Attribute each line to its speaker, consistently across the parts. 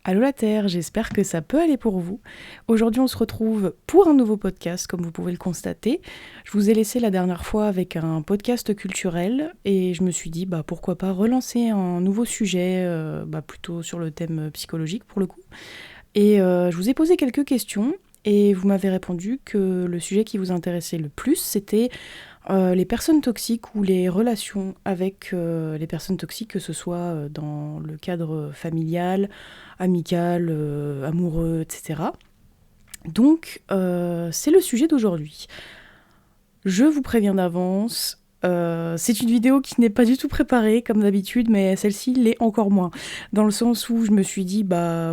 Speaker 1: Allô la Terre, j'espère que ça peut aller pour vous. Aujourd'hui on se retrouve pour un nouveau podcast, comme vous pouvez le constater. Je vous ai laissé la dernière fois avec un podcast culturel et je me suis dit pourquoi pas relancer un nouveau sujet, plutôt sur le thème psychologique pour le coup. Et je vous ai posé quelques questions et vous m'avez répondu que le sujet qui vous intéressait le plus c'était les personnes toxiques ou les relations avec les personnes toxiques, que ce soit dans le cadre familial, amical, amoureux, etc. Donc, c'est le sujet d'aujourd'hui. Je vous préviens d'avance, c'est une vidéo qui n'est pas du tout préparée comme d'habitude, mais celle-ci l'est encore moins. Dans le sens où je me suis dit,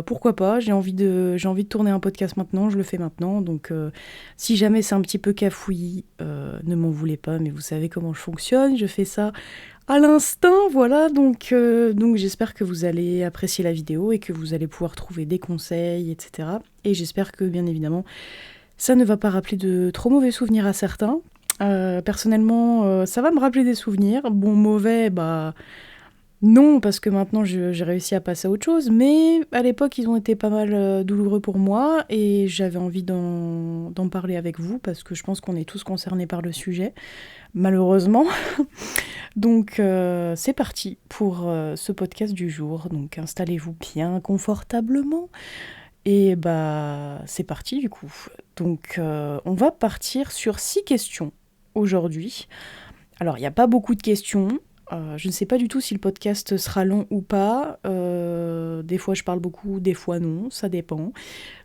Speaker 1: pourquoi pas, j'ai envie de tourner un podcast maintenant, je le fais maintenant. Donc si jamais c'est un petit peu cafouillis, ne m'en voulez pas, mais vous savez comment je fonctionne, je fais ça à l'instinct, voilà. Donc j'espère que vous allez apprécier la vidéo et que vous allez pouvoir trouver des conseils, etc. Et j'espère que, bien évidemment, ça ne va pas rappeler de trop mauvais souvenirs à certains. Personnellement, ça va me rappeler des souvenirs. Bon, mauvais, non, parce que maintenant j'ai réussi à passer à autre chose. Mais à l'époque, ils ont été pas mal douloureux pour moi et j'avais envie d'en parler avec vous parce que je pense qu'on est tous concernés par le sujet, malheureusement. Donc c'est parti pour ce podcast du jour. Donc installez-vous bien confortablement. Et c'est parti du coup. Donc on va partir sur 6 questions aujourd'hui. Alors il n'y a pas beaucoup de questions. Je ne sais pas du tout si le podcast sera long ou pas. Des fois je parle beaucoup, des fois non, ça dépend.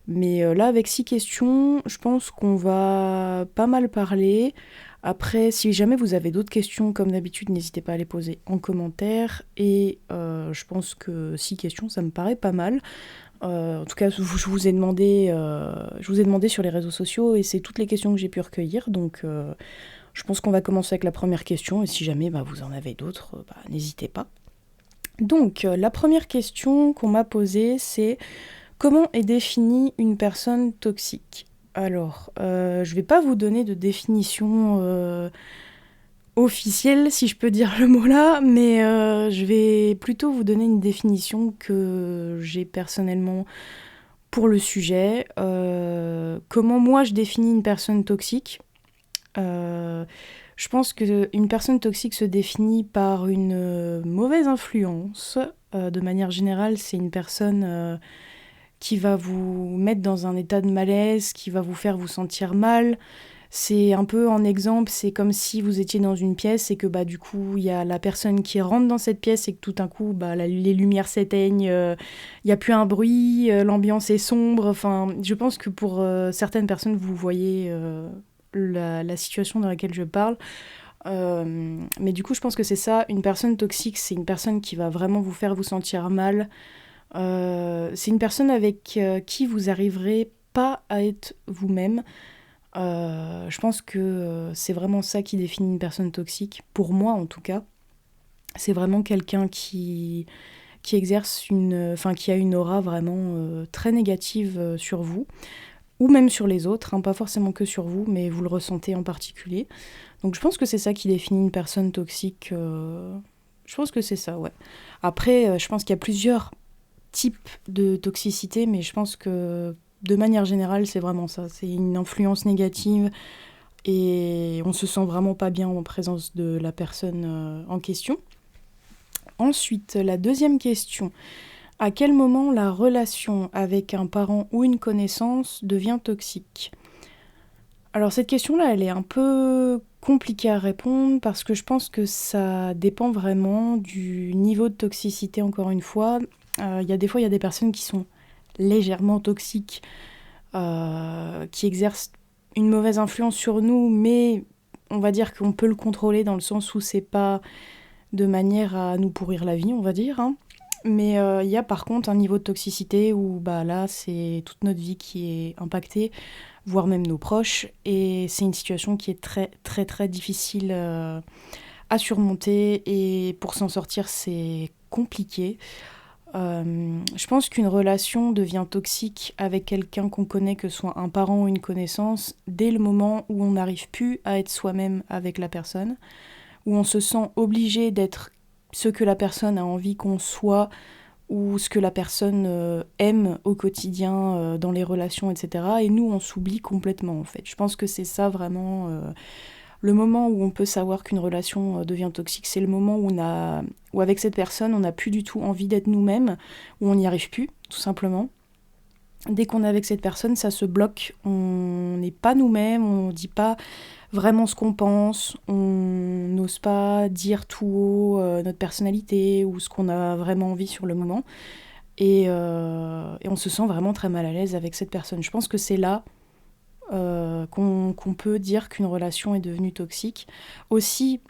Speaker 1: Mais là avec 6 questions, je pense qu'on va pas mal parler. Après, si jamais vous avez d'autres questions, comme d'habitude, n'hésitez pas à les poser en commentaire. Et je pense que 6 questions, ça me paraît pas mal. En tout cas, je vous ai demandé sur les réseaux sociaux et c'est toutes les questions que j'ai pu recueillir. Donc, je pense qu'on va commencer avec la première question. Et si jamais vous en avez d'autres, n'hésitez pas. Donc, la première question qu'on m'a posée, c'est comment est définie une personne toxique ? Alors, je vais pas vous donner de définition officielle, si je peux dire le mot là, mais je vais plutôt vous donner une définition que j'ai personnellement pour le sujet. Comment moi je définis une personne toxique ? Je pense qu'une personne toxique se définit par une mauvaise influence. De manière générale, c'est une personne qui va vous mettre dans un état de malaise, qui va vous faire vous sentir mal. C'est un peu en exemple, c'est comme si vous étiez dans une pièce et que du coup il y a la personne qui rentre dans cette pièce et que tout d'un coup les lumières s'éteignent, il n'y a plus un bruit, l'ambiance est sombre. Enfin, je pense que pour certaines personnes vous voyez la situation dans laquelle je parle. Mais du coup je pense que c'est ça, une personne toxique, c'est une personne qui va vraiment vous faire vous sentir mal. C'est une personne avec qui vous arriverez pas à être vous-même. Je pense que c'est vraiment ça qui définit une personne toxique, pour moi en tout cas. C'est vraiment quelqu'un qui exerce qui a une aura vraiment très négative sur vous, ou même sur les autres, pas forcément que sur vous, mais vous le ressentez en particulier. Donc je pense que c'est ça qui définit une personne toxique. Je pense que c'est ça, ouais. Après, je pense qu'il y a plusieurs types de toxicité, mais je pense que de manière générale, c'est vraiment ça. C'est une influence négative et on se sent vraiment pas bien en présence de la personne en question. Ensuite, la deuxième question. À quel moment la relation avec un parent ou une connaissance devient toxique ? Alors cette question-là, elle est un peu compliquée à répondre parce que je pense que ça dépend vraiment du niveau de toxicité, encore une fois. Des fois, il y a des personnes qui sont légèrement toxiques, qui exercent une mauvaise influence sur nous, mais on va dire qu'on peut le contrôler dans le sens où c'est pas de manière à nous pourrir la vie, on va dire. Mais il y a par contre un niveau de toxicité où là, c'est toute notre vie qui est impactée, voire même nos proches, et c'est une situation qui est très très très difficile à surmonter, et pour s'en sortir, c'est compliqué. Je pense qu'une relation devient toxique avec quelqu'un qu'on connaît, que ce soit un parent ou une connaissance, dès le moment où on n'arrive plus à être soi-même avec la personne, où on se sent obligé d'être ce que la personne a envie qu'on soit, ou ce que la personne aime au quotidien dans les relations, etc. Et nous, on s'oublie complètement, en fait. Je pense que c'est ça vraiment le moment où on peut savoir qu'une relation devient toxique. C'est le moment où avec cette personne, on n'a plus du tout envie d'être nous-mêmes, où on n'y arrive plus, tout simplement. Dès qu'on est avec cette personne, ça se bloque. On n'est pas nous-mêmes, on ne dit pas vraiment ce qu'on pense, on n'ose pas dire tout haut notre personnalité ou ce qu'on a vraiment envie sur le moment. Et on se sent vraiment très mal à l'aise avec cette personne. Je pense que c'est là qu'on peut dire qu'une relation est devenue toxique. Aussi,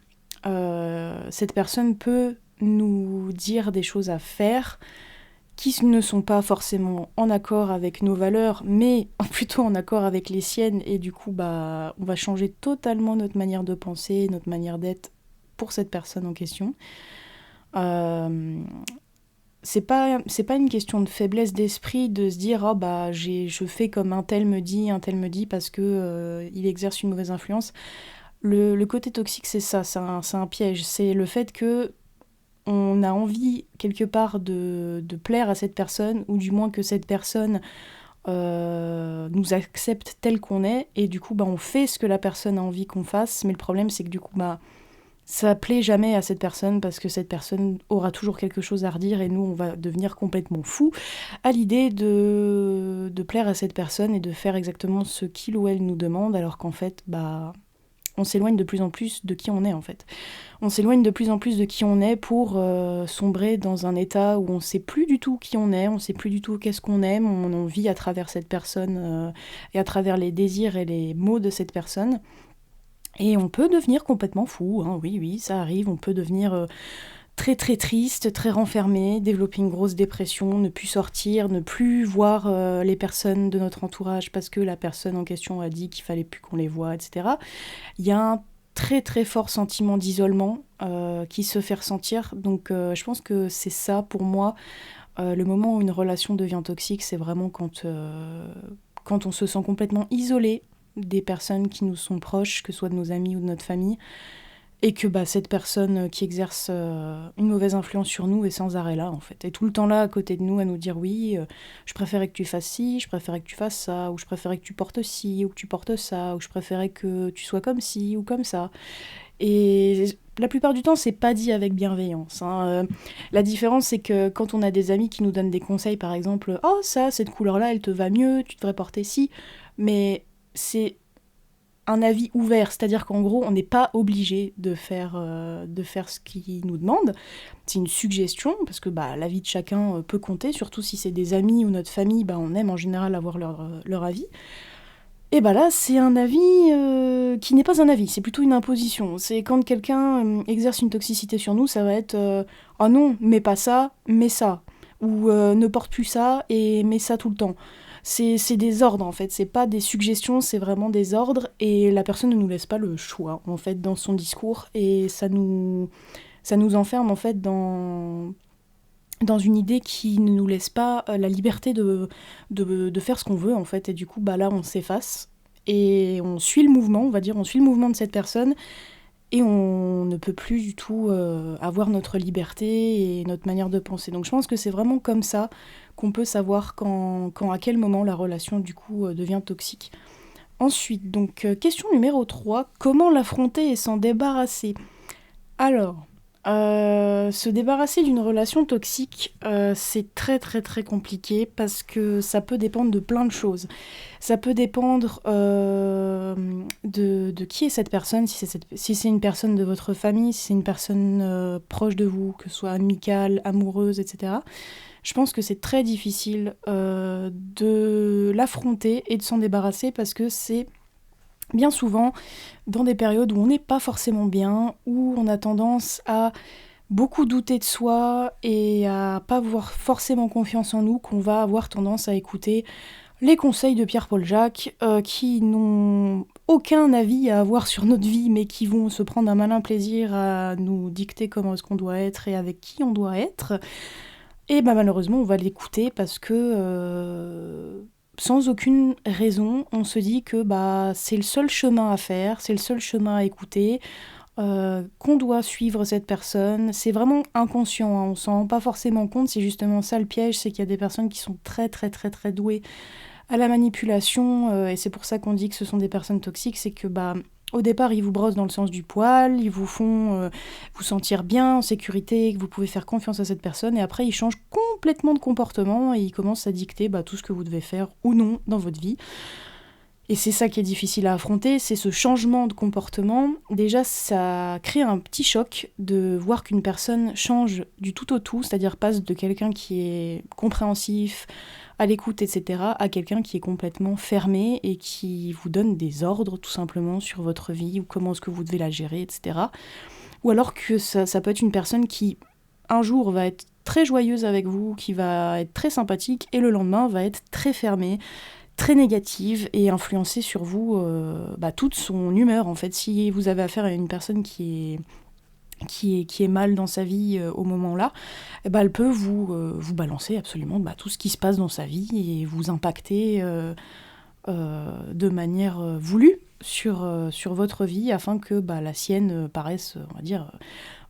Speaker 1: cette personne peut nous dire des choses à faire qui ne sont pas forcément en accord avec nos valeurs, mais plutôt en accord avec les siennes, et du coup, on va changer totalement notre manière de penser, notre manière d'être pour cette personne en question. C'est pas une question de faiblesse d'esprit de se dire oh je fais comme un tel me dit parce que il exerce une mauvaise influence. Le côté toxique, c'est ça, c'est un piège, c'est le fait que on a envie quelque part de plaire à cette personne, ou du moins que cette personne nous accepte tel qu'on est, et du coup on fait ce que la personne a envie qu'on fasse, mais le problème c'est que du coup ça plaît jamais à cette personne, parce que cette personne aura toujours quelque chose à redire, et nous on va devenir complètement fous à l'idée de plaire à cette personne et de faire exactement ce qu'il ou elle nous demande, alors qu'en fait on s'éloigne de plus en plus de qui on est en fait. On s'éloigne de plus en plus de qui on est pour sombrer dans un état où on ne sait plus du tout qui on est, on ne sait plus du tout qu'est-ce qu'on aime, on vit à travers cette personne et à travers les désirs et les mots de cette personne. Et on peut devenir complètement fou, hein, oui, ça arrive, on peut devenir très très triste, très renfermé, développer une grosse dépression, ne plus sortir, ne plus voir les personnes de notre entourage parce que la personne en question a dit qu'il fallait plus qu'on les voie, etc. Il y a un très très fort sentiment d'isolement qui se fait ressentir, donc je pense que c'est ça pour moi, le moment où une relation devient toxique, c'est vraiment quand on se sent complètement isolé des personnes qui nous sont proches, que ce soit de nos amis ou de notre famille, et que cette personne qui exerce une mauvaise influence sur nous est sans arrêt là, en fait. Et tout le temps là, à côté de nous, à nous dire oui, je préférais que tu fasses ci, je préférais que tu fasses ça, ou je préférais que tu portes ci, ou que tu portes ça, ou je préférais que tu sois comme ci, ou comme ça. Et la plupart du temps, c'est pas dit avec bienveillance, hein. La différence, c'est que quand on a des amis qui nous donnent des conseils, par exemple, « Oh, ça, cette couleur-là, elle te va mieux, tu devrais porter ci », mais c'est un avis ouvert, c'est-à-dire qu'en gros, on n'est pas obligé de faire ce qu'ils nous demandent. C'est une suggestion, parce que la vie de chacun peut compter, surtout si c'est des amis ou notre famille, on aime en général avoir leur avis. Et là, c'est un avis qui n'est pas un avis, c'est plutôt une imposition. C'est quand quelqu'un exerce une toxicité sur nous, ça va être « Oh non, mets pas ça, mets ça », ou « Ne porte plus ça et mets ça tout le temps ». C'est des ordres en fait, c'est pas des suggestions, c'est vraiment des ordres, et la personne ne nous laisse pas le choix en fait dans son discours, et ça nous enferme en fait dans une idée qui ne nous laisse pas la liberté de faire ce qu'on veut en fait, et du coup là on s'efface et on suit le mouvement, on va dire, on suit le mouvement de cette personne, et on ne peut plus du tout avoir notre liberté et notre manière de penser. Donc je pense que c'est vraiment comme ça qu'on peut savoir à quel moment la relation du coup devient toxique. Ensuite, donc question numéro 3, comment l'affronter et s'en débarrasser ? Alors, se débarrasser d'une relation toxique, c'est très très très compliqué, parce que ça peut dépendre de plein de choses. Ça peut dépendre de qui est cette personne, si c'est une personne de votre famille, si c'est une personne proche de vous, que ce soit amicale, amoureuse, etc. Je pense que c'est très difficile de l'affronter et de s'en débarrasser, parce que c'est bien souvent dans des périodes où on n'est pas forcément bien, où on a tendance à beaucoup douter de soi et à pas avoir forcément confiance en nous, qu'on va avoir tendance à écouter les conseils de Pierre-Paul Jacques, qui n'ont aucun avis à avoir sur notre vie, mais qui vont se prendre un malin plaisir à nous dicter comment est-ce qu'on doit être et avec qui on doit être. Et malheureusement, on va l'écouter parce que sans aucune raison, on se dit que c'est le seul chemin à faire, c'est le seul chemin à écouter. qu'on doit suivre cette personne. C'est vraiment inconscient, hein, on s'en rend pas forcément compte, c'est justement ça le piège, c'est qu'il y a des personnes qui sont très très très très douées à la manipulation, et c'est pour ça qu'on dit que ce sont des personnes toxiques, c'est que au départ, ils vous brossent dans le sens du poil, ils vous font vous sentir bien, en sécurité, que vous pouvez faire confiance à cette personne, et après, ils changent complètement de comportement et ils commencent à dicter tout ce que vous devez faire ou non dans votre vie. Et c'est ça qui est difficile à affronter, c'est ce changement de comportement. Déjà, ça crée un petit choc de voir qu'une personne change du tout au tout, c'est-à-dire passe de quelqu'un qui est compréhensif, à l'écoute, etc., à quelqu'un qui est complètement fermé et qui vous donne des ordres tout simplement sur votre vie ou comment est-ce que vous devez la gérer, etc. Ou alors que ça peut être une personne qui, un jour, va être très joyeuse avec vous, qui va être très sympathique, et le lendemain va être très fermée, très négative et influencer sur vous toute son humeur. En fait, si vous avez affaire à une personne qui est mal dans sa vie au moment-là, elle peut vous balancer absolument tout ce qui se passe dans sa vie et vous impacter de manière voulue sur votre vie afin que la sienne paraisse, on va dire,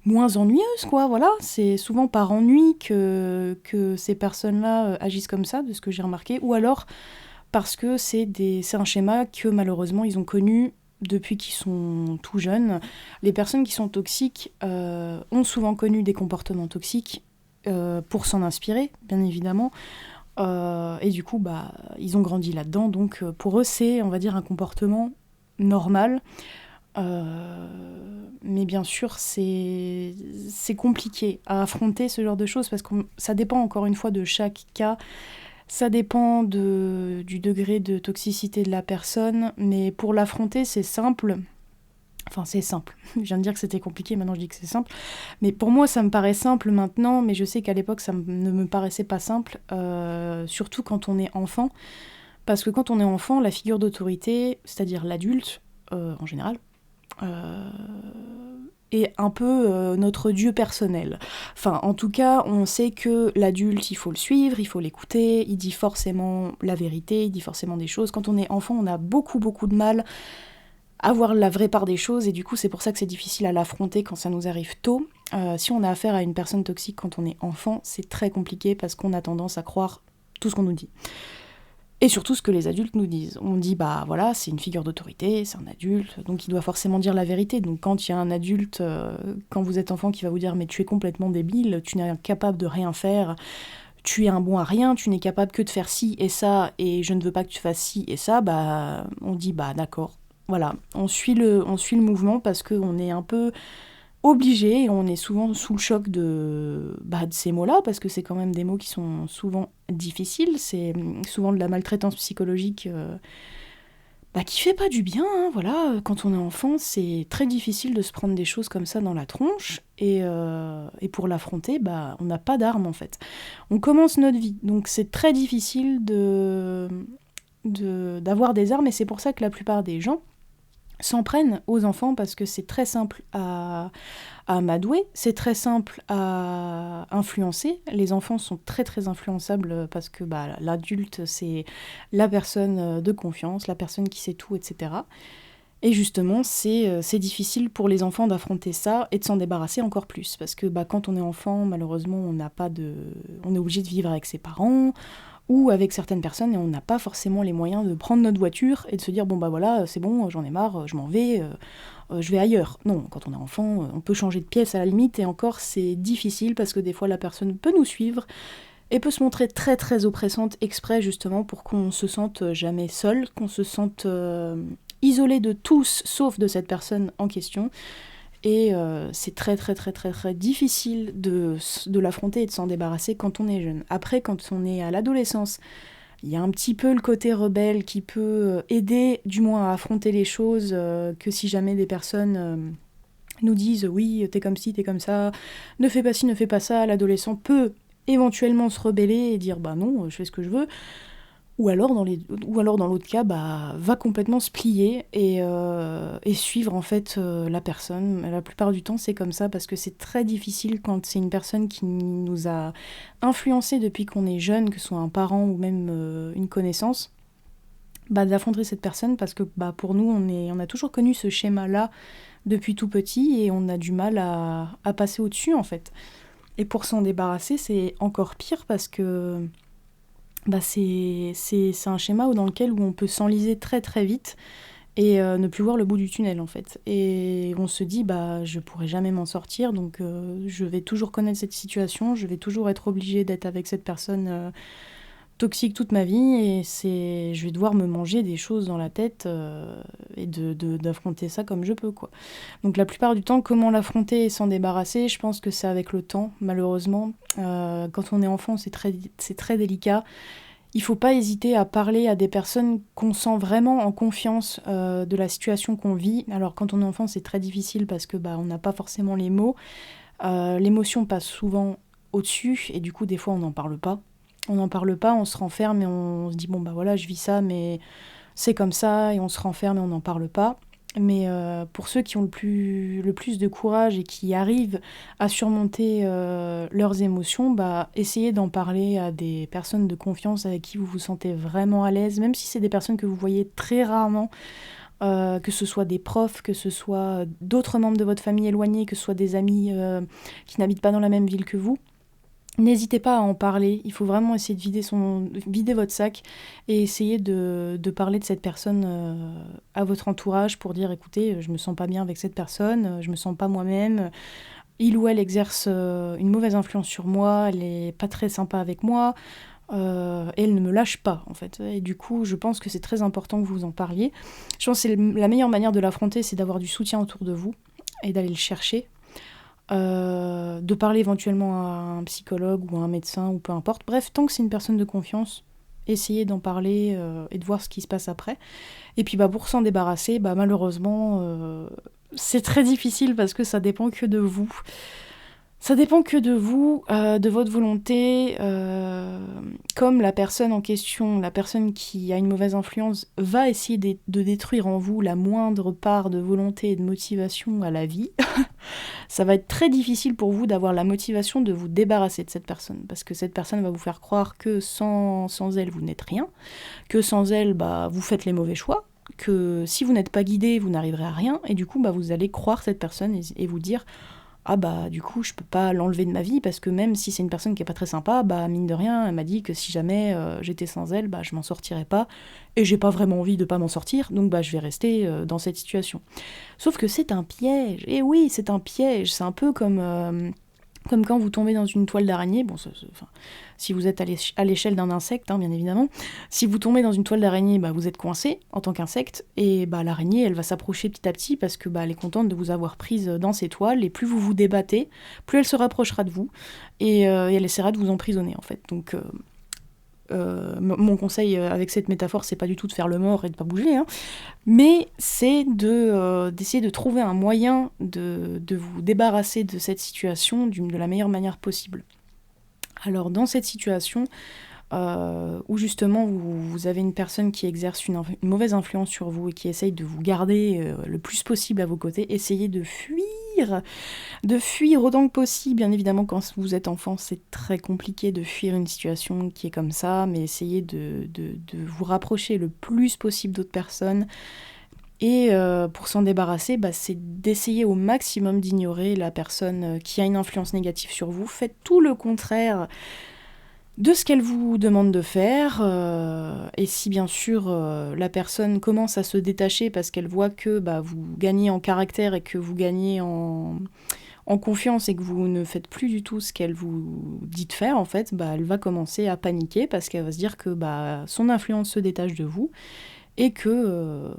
Speaker 1: moins ennuyeuse, quoi. Voilà, c'est souvent par ennui que ces personnes-là agissent comme ça, de ce que j'ai remarqué, ou alors parce que c'est un schéma que malheureusement ils ont connu depuis qu'ils sont tout jeunes. Les personnes qui sont toxiques ont souvent connu des comportements toxiques pour s'en inspirer, bien évidemment. Et du coup, ils ont grandi là-dedans. Donc pour eux, c'est, on va dire, un comportement normal. Mais bien sûr, c'est compliqué à affronter ce genre de choses parce que ça dépend encore une fois de chaque cas. Ça dépend du degré de toxicité de la personne, mais pour l'affronter, c'est simple. Enfin, c'est simple. Je viens de dire que c'était compliqué, maintenant je dis que c'est simple. Mais pour moi, ça me paraît simple maintenant, mais je sais qu'à l'époque, ne me paraissait pas simple, surtout quand on est enfant. Parce que quand on est enfant, la figure d'autorité, c'est-à-dire l'adulte, en général, est un peu notre dieu personnel. Enfin, en tout cas, on sait que l'adulte, il faut le suivre, il faut l'écouter, il dit forcément la vérité, il dit forcément des choses. Quand on est enfant, on a beaucoup, beaucoup de mal à voir la vraie part des choses, et du coup, c'est pour ça que c'est difficile à l'affronter quand ça nous arrive tôt. Si on a affaire à une personne toxique quand on est enfant, c'est très compliqué parce qu'on a tendance à croire tout ce qu'on nous dit. Et surtout ce que les adultes nous disent. On dit, voilà, c'est une figure d'autorité, c'est un adulte, donc il doit forcément dire la vérité. Donc quand il y a un adulte, quand vous êtes enfant, qui va vous dire, mais tu es complètement débile, tu n'es capable de rien faire, tu es un bon à rien, tu n'es capable que de faire ci et ça, et je ne veux pas que tu fasses ci et ça, on dit, d'accord. Voilà, on suit le mouvement parce qu'on est un peu obligé, et on est souvent sous le choc de ces mots-là, parce que c'est quand même des mots qui sont souvent difficiles, c'est souvent de la maltraitance psychologique qui fait pas du bien, hein, voilà. Quand on est enfant, c'est très difficile de se prendre des choses comme ça dans la tronche, et pour l'affronter, on n'a pas d'armes en fait. On commence notre vie, donc c'est très difficile d'avoir des armes, et c'est pour ça que la plupart des gens s'en prennent aux enfants, parce que c'est très simple à amadouer, c'est très simple à influencer. Les enfants sont très très influençables parce que l'adulte, c'est la personne de confiance, la personne qui sait tout, etc. Et justement, c'est difficile pour les enfants d'affronter ça et de s'en débarrasser encore plus. Parce que quand on est enfant, malheureusement, on est obligé de vivre avec ses parents ou avec certaines personnes, et on n'a pas forcément les moyens de prendre notre voiture et de se dire voilà, c'est bon, j'en ai marre, je m'en vais, je vais ailleurs. Non, quand on est enfant, on peut changer de pièce à la limite, et encore c'est difficile parce que des fois la personne peut nous suivre et peut se montrer très très oppressante exprès justement pour qu'on se sente jamais seul, qu'on se sente isolé de tous sauf de cette personne en question. Et c'est très très très très très difficile de l'affronter et de s'en débarrasser quand on est jeune. Après, quand on est à l'adolescence, il y a un petit peu le côté rebelle qui peut aider du moins à affronter les choses, que si jamais des personnes nous disent oui, t'es comme ci, t'es comme ça, ne fais pas ci, ne fais pas ça, l'adolescent peut éventuellement se rebeller et dire non, je fais ce que je veux. Ou alors dans l'autre cas, va complètement se plier et suivre en fait la personne. La plupart du temps, c'est comme ça parce que c'est très difficile quand c'est une personne qui nous a influencé depuis qu'on est jeune, que ce soit un parent ou même une connaissance, d'affronter cette personne, parce que pour nous, on a toujours connu ce schéma-là depuis tout petit et on a du mal à passer au-dessus en fait. Et pour s'en débarrasser, c'est encore pire parce que c'est un schéma dans lequel où on peut s'enliser très très vite et ne plus voir le bout du tunnel en fait. Et on se dit je pourrai jamais m'en sortir, donc je vais toujours connaître cette situation, je vais toujours être obligée d'être avec cette personne toxique toute ma vie et je vais devoir me manger des choses dans la tête et d'affronter ça comme je peux quoi. Donc la plupart du temps, comment l'affronter et s'en débarrasser, je pense que c'est avec le temps malheureusement. Quand on est enfant, c'est très délicat. Il faut pas hésiter à parler à des personnes qu'on sent vraiment en confiance de la situation qu'on vit. Alors quand on est enfant, c'est très difficile parce que on n'a pas forcément les mots. L'émotion passe souvent au-dessus et du coup des fois on n'en parle pas. On n'en parle pas, on se renferme et on se dit voilà, je vis ça, mais c'est comme ça, et on se renferme et on n'en parle pas. Mais pour ceux qui ont le plus de courage et qui arrivent à surmonter leurs émotions, essayez d'en parler à des personnes de confiance avec qui vous vous sentez vraiment à l'aise, même si c'est des personnes que vous voyez très rarement, que ce soit des profs, que ce soit d'autres membres de votre famille éloignés, que ce soit des amis qui n'habitent pas dans la même ville que vous. N'hésitez pas à en parler, il faut vraiment essayer de vider votre sac et essayer de parler de cette personne à votre entourage pour dire écoutez, je me sens pas bien avec cette personne, je me sens pas moi-même, il ou elle exerce une mauvaise influence sur moi, elle est pas très sympa avec moi, et elle ne me lâche pas en fait. Et du coup, je pense que c'est très important que vous en parliez. Je pense que la meilleure manière de l'affronter, c'est d'avoir du soutien autour de vous et d'aller le chercher. De parler éventuellement à un psychologue ou à un médecin ou peu importe. Bref, tant que c'est une personne de confiance, essayez d'en parler et de voir ce qui se passe après. Et puis pour s'en débarrasser, malheureusement, c'est très difficile parce que ça dépend que de vous. Ça dépend que de vous, de votre volonté. Comme la personne en question, la personne qui a une mauvaise influence, va essayer de détruire en vous la moindre part de volonté et de motivation à la vie, ça va être très difficile pour vous d'avoir la motivation de vous débarrasser de cette personne. Parce que cette personne va vous faire croire que sans elle, vous n'êtes rien, que sans elle, vous faites les mauvais choix, que si vous n'êtes pas guidé, vous n'arriverez à rien, et du coup, vous allez croire cette personne et vous dire du coup je peux pas l'enlever de ma vie parce que même si c'est une personne qui est pas très sympa, mine de rien elle m'a dit que si jamais j'étais sans elle, je m'en sortirais pas et j'ai pas vraiment envie de pas m'en sortir, donc je vais rester dans cette situation. Sauf que c'est un piège, et oui c'est un piège, c'est un peu comme quand vous tombez dans une toile d'araignée, si vous êtes à l'échelle d'un insecte, bien évidemment, si vous tombez dans une toile d'araignée, vous êtes coincé en tant qu'insecte, et l'araignée, elle va s'approcher petit à petit parce que elle est contente de vous avoir prise dans ses toiles, et plus vous vous débattez, plus elle se rapprochera de vous, et elle essaiera de vous emprisonner, en fait. Donc, mon conseil avec cette métaphore, c'est pas du tout de faire le mort et de pas bouger, mais c'est d'essayer de trouver un moyen de vous débarrasser de cette situation de la meilleure manière possible. Alors dans cette situation où justement vous avez une personne qui exerce une mauvaise influence sur vous et qui essaye de vous garder le plus possible à vos côtés, essayez de fuir autant que possible. Bien évidemment, quand vous êtes enfant, c'est très compliqué de fuir une situation qui est comme ça, mais essayez de vous rapprocher le plus possible d'autres personnes. Et pour s'en débarrasser, c'est d'essayer au maximum d'ignorer la personne qui a une influence négative sur vous. Faites tout le contraire de ce qu'elle vous demande de faire, et si bien sûr la personne commence à se détacher parce qu'elle voit que vous gagnez en caractère et que vous gagnez en confiance et que vous ne faites plus du tout ce qu'elle vous dit de faire, en fait, elle va commencer à paniquer parce qu'elle va se dire que son influence se détache de vous et que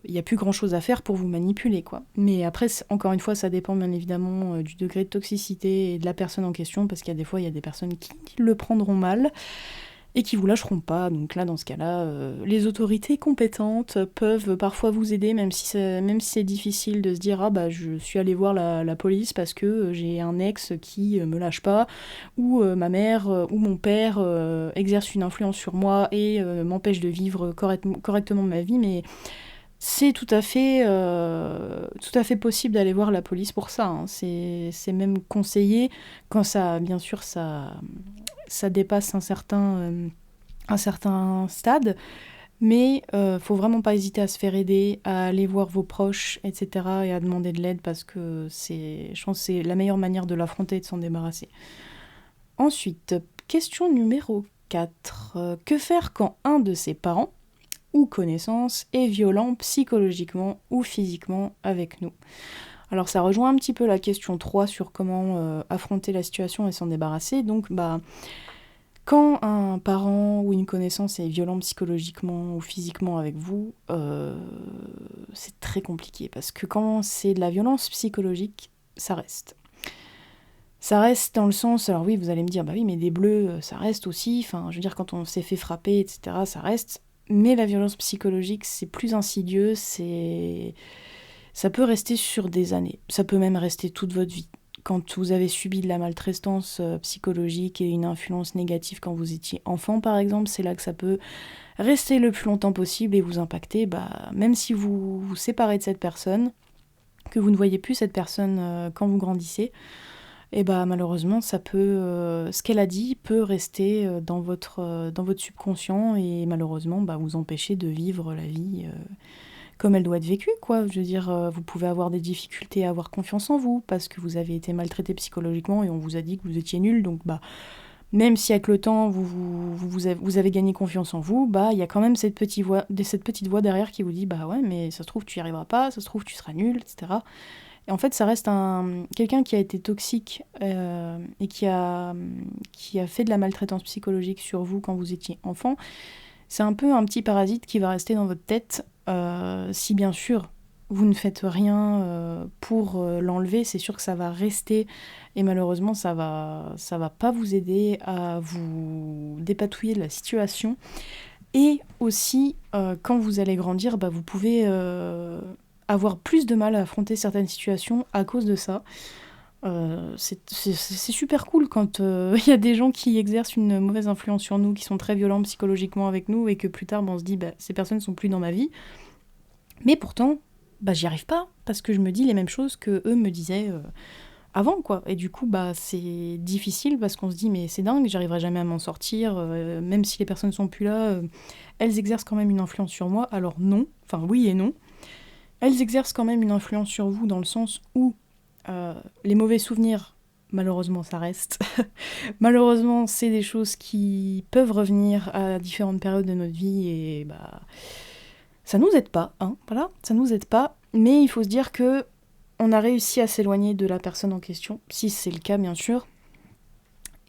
Speaker 1: y a plus grand chose à faire pour vous manipuler, quoi. Mais après, encore une fois, ça dépend bien évidemment du degré de toxicité et de la personne en question, parce qu'il y a des fois, il y a des personnes qui le prendront mal et qui vous lâcheront pas. Donc là, dans ce cas-là, les autorités compétentes peuvent parfois vous aider, même si c'est difficile de se dire je suis allée voir la police parce que j'ai un ex qui me lâche pas, ou ma mère ou mon père exerce une influence sur moi et m'empêche de vivre correctement ma vie, mais c'est tout à fait possible d'aller voir la police pour ça, C'est même conseillé quand bien sûr, ça dépasse un certain stade. Mais faut vraiment pas hésiter à se faire aider, à aller voir vos proches, etc. et à demander de l'aide parce que je pense que c'est la meilleure manière de l'affronter et de s'en débarrasser. Ensuite, question numéro 4. Que faire quand un de ses parents ou connaissances est violent psychologiquement ou physiquement avec nous? Alors ça rejoint un petit peu la question 3 sur comment affronter la situation et s'en débarrasser. Donc quand un parent ou une connaissance est violent psychologiquement ou physiquement avec vous, c'est très compliqué parce que quand c'est de la violence psychologique, ça reste. Ça reste dans le sens, alors oui, vous allez me dire, bah oui, mais des bleus, ça reste aussi, enfin, je veux dire, quand on s'est fait frapper, etc., ça reste. Mais la violence psychologique, c'est plus insidieux, ça peut rester sur des années, ça peut même rester toute votre vie. Quand vous avez subi de la maltraitance psychologique et une influence négative quand vous étiez enfant, par exemple, c'est là que ça peut rester le plus longtemps possible et vous impacter, même si vous vous séparez de cette personne, que vous ne voyez plus cette personne quand vous grandissez, et malheureusement, ça peut, ce qu'elle a dit peut rester dans votre subconscient et malheureusement vous empêcher de vivre la vie comme elle doit être vécue, quoi. Je veux dire, vous pouvez avoir des difficultés à avoir confiance en vous parce que vous avez été maltraité psychologiquement et on vous a dit que vous étiez nul, donc même si avec le temps vous avez gagné confiance en vous, il y a quand même cette petite voix derrière qui vous dit ouais, mais ça se trouve tu n'y arriveras pas, ça se trouve tu seras nul, etc. Et en fait, ça reste quelqu'un qui a été toxique et qui a fait de la maltraitance psychologique sur vous quand vous étiez enfant. C'est un peu un petit parasite qui va rester dans votre tête. Si bien sûr, vous ne faites rien pour l'enlever, c'est sûr que ça va rester. Et malheureusement, ça va pas vous aider à vous dépatouiller de la situation. Et aussi, quand vous allez grandir, vous pouvez avoir plus de mal à affronter certaines situations à cause de ça. C'est super cool quand il y a des gens qui exercent une mauvaise influence sur nous, qui sont très violents psychologiquement avec nous, et que plus tard, on se dit, ces personnes sont plus dans ma vie. Mais pourtant, j'y arrive pas, parce que je me dis les mêmes choses que eux me disaient avant, quoi. Et du coup, c'est difficile, parce qu'on se dit, mais c'est dingue, j'arriverai jamais à m'en sortir, même si les personnes sont plus là, elles exercent quand même une influence sur moi. Alors non, enfin oui et non. Elles exercent quand même une influence sur vous dans le sens où les mauvais souvenirs, malheureusement, ça reste. Malheureusement, c'est des choses qui peuvent revenir à différentes périodes de notre vie et ça nous aide pas, hein, voilà, ça nous aide pas. Mais il faut se dire que on a réussi à s'éloigner de la personne en question, si c'est le cas bien sûr.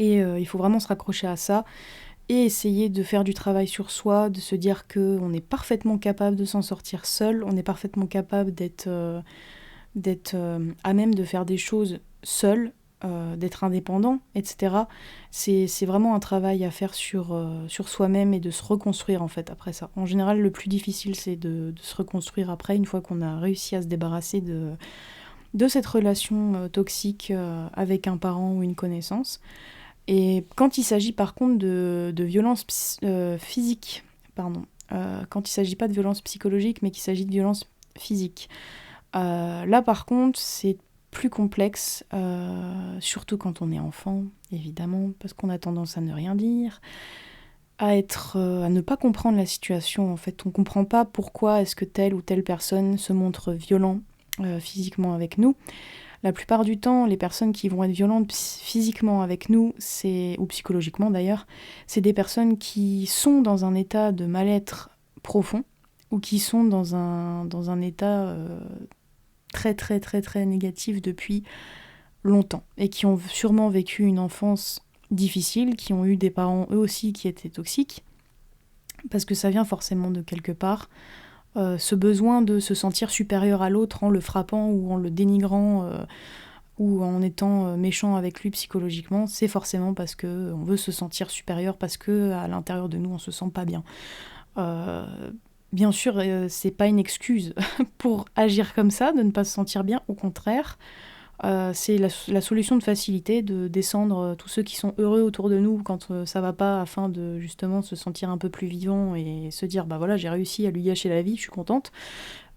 Speaker 1: Et il faut vraiment se raccrocher à ça et essayer de faire du travail sur soi, de se dire qu'on est parfaitement capable de s'en sortir seul, on est parfaitement capable d'être à même de faire des choses seul, d'être indépendant, etc. C'est vraiment un travail à faire sur soi-même et de se reconstruire en fait après ça. En général, le plus difficile, c'est de se reconstruire après, une fois qu'on a réussi à se débarrasser de cette relation toxique avec un parent ou une connaissance. Et quand il s'agit par contre de violence physique, pardon, quand il ne s'agit pas de violence psychologique, mais qu'il s'agit de violence physique, là par contre c'est plus complexe, surtout quand on est enfant, évidemment, parce qu'on a tendance à ne rien dire, à ne pas comprendre la situation. En fait, on ne comprend pas pourquoi est-ce que telle ou telle personne se montre violent physiquement avec nous. La plupart du temps, les personnes qui vont être violentes physiquement avec nous, ou psychologiquement d'ailleurs, c'est des personnes qui sont dans un état de mal-être profond ou qui sont dans un état très très très très négatif depuis longtemps et qui ont sûrement vécu une enfance difficile, qui ont eu des parents eux aussi qui étaient toxiques, parce que ça vient forcément de quelque part. Ce besoin de se sentir supérieur à l'autre en le frappant ou en le dénigrant ou en étant méchant avec lui psychologiquement, c'est forcément parce qu'on veut se sentir supérieur, parce qu'à l'intérieur de nous on se sent pas bien. Bien sûr, c'est pas une excuse pour agir comme ça, de ne pas se sentir bien, au contraire. C'est la solution de facilité, de descendre tous ceux qui sont heureux autour de nous quand ça va pas, afin de justement se sentir un peu plus vivant et se dire voilà, j'ai réussi à lui gâcher la vie, je suis contente.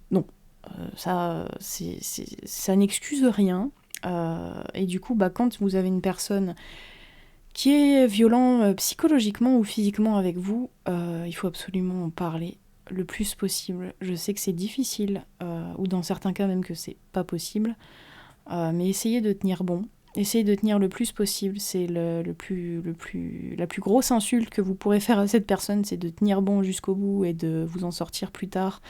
Speaker 1: Non, ça n'excuse rien. Et du coup, quand vous avez une personne qui est violent psychologiquement ou physiquement avec vous, il faut absolument en parler le plus possible. Je sais que c'est difficile, ou dans certains cas même que c'est pas possible, mais essayez de tenir bon. Essayez de tenir le plus possible. C'est la plus grosse insulte que vous pourrez faire à cette personne, c'est de tenir bon jusqu'au bout et de vous en sortir plus tard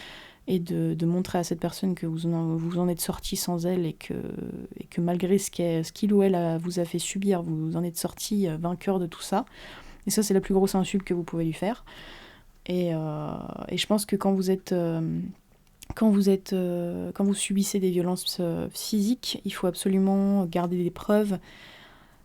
Speaker 1: et de montrer à cette personne que vous en êtes sorti sans elle et que malgré ce qu'il ou elle vous a fait subir, vous en êtes sorti vainqueur de tout ça. Et ça, c'est la plus grosse insulte que vous pouvez lui faire. Et je pense que quand vous subissez des violences physiques, il faut absolument garder des preuves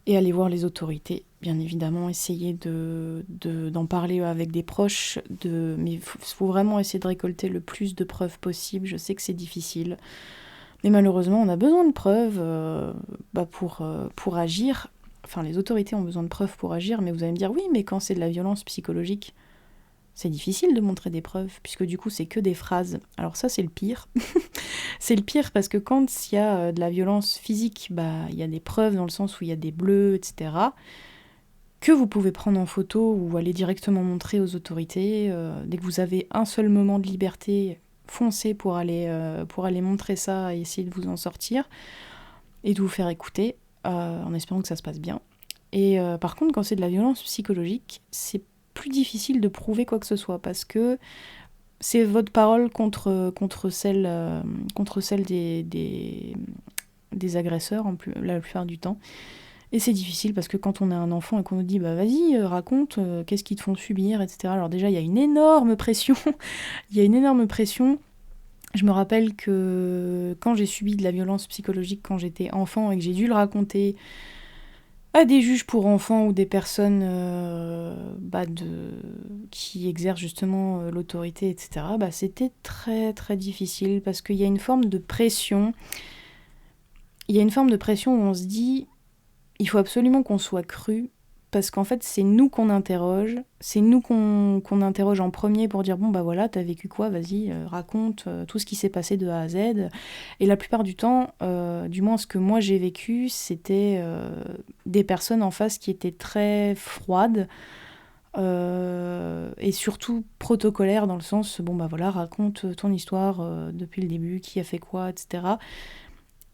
Speaker 1: et aller voir les autorités. Bien évidemment, essayer d'en parler avec des proches, mais il faut vraiment essayer de récolter le plus de preuves possible. Je sais que c'est difficile, mais malheureusement, on a besoin de preuves pour agir. Enfin, les autorités ont besoin de preuves pour agir, mais vous allez me dire, oui, mais quand c'est de la violence psychologique, c'est difficile de montrer des preuves, puisque du coup, c'est que des phrases. Alors ça, c'est le pire. C'est le pire parce que quand il y a de la violence physique, il y a des preuves dans le sens où il y a des bleus, etc., que vous pouvez prendre en photo ou aller directement montrer aux autorités. Dès que vous avez un seul moment de liberté, foncez pour aller montrer ça et essayer de vous en sortir et de vous faire écouter, en espérant que ça se passe bien. Et par contre, quand c'est de la violence psychologique, c'est plus difficile de prouver quoi que ce soit parce que c'est votre parole contre celle des agresseurs la plupart du temps. Et c'est difficile parce que quand on est un enfant et qu'on nous dit vas-y, raconte, qu'est-ce qu'ils te font subir, etc. Alors déjà, il y a une énorme pression. Il y a une énorme pression. Je me rappelle que quand j'ai subi de la violence psychologique quand j'étais enfant et que j'ai dû le raconter à des juges pour enfants ou des personnes qui exercent justement l'autorité, etc., c'était très très difficile parce qu'il y a une forme de pression. Il y a une forme de pression où on se dit il faut absolument qu'on soit cru parce qu'en fait c'est nous qu'on interroge, c'est nous qu'on interroge en premier pour dire bon voilà, t'as vécu quoi, vas-y, raconte tout ce qui s'est passé de A à Z. Et la plupart du temps, du moins ce que moi j'ai vécu, c'était des personnes en face qui étaient très froides et surtout protocolaires dans le sens voilà, raconte ton histoire depuis le début, qui a fait quoi, etc.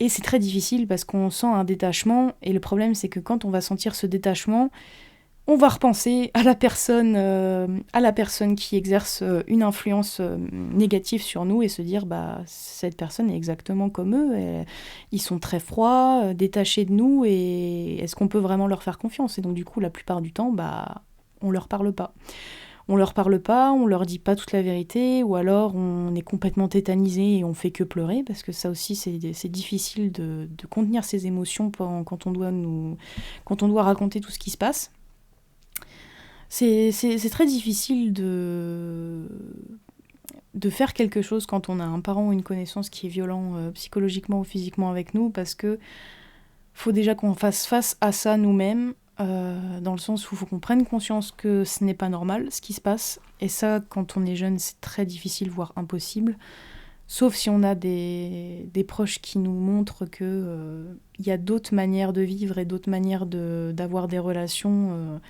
Speaker 1: Et c'est très difficile parce qu'on sent un détachement, et le problème c'est que quand on va sentir ce détachement, on va repenser à la personne qui exerce une influence négative sur nous et se dire cette personne est exactement comme eux, ils sont très froids, détachés de nous, et est-ce qu'on peut vraiment leur faire confiance? Et donc du coup la plupart du temps on leur parle pas. On leur parle pas, on leur dit pas toute la vérité, ou alors on est complètement tétanisé et on fait que pleurer, parce que ça aussi c'est difficile de contenir ses émotions quand on doit raconter tout ce qui se passe. C'est très difficile de faire quelque chose quand on a un parent ou une connaissance qui est violent psychologiquement ou physiquement avec nous, parce que faut déjà qu'on fasse face à ça nous-mêmes, dans le sens où il faut qu'on prenne conscience que ce n'est pas normal ce qui se passe, et ça quand on est jeune c'est très difficile, voire impossible, sauf si on a des proches qui nous montrent que y a d'autres manières de vivre et d'autres manières d'avoir des relations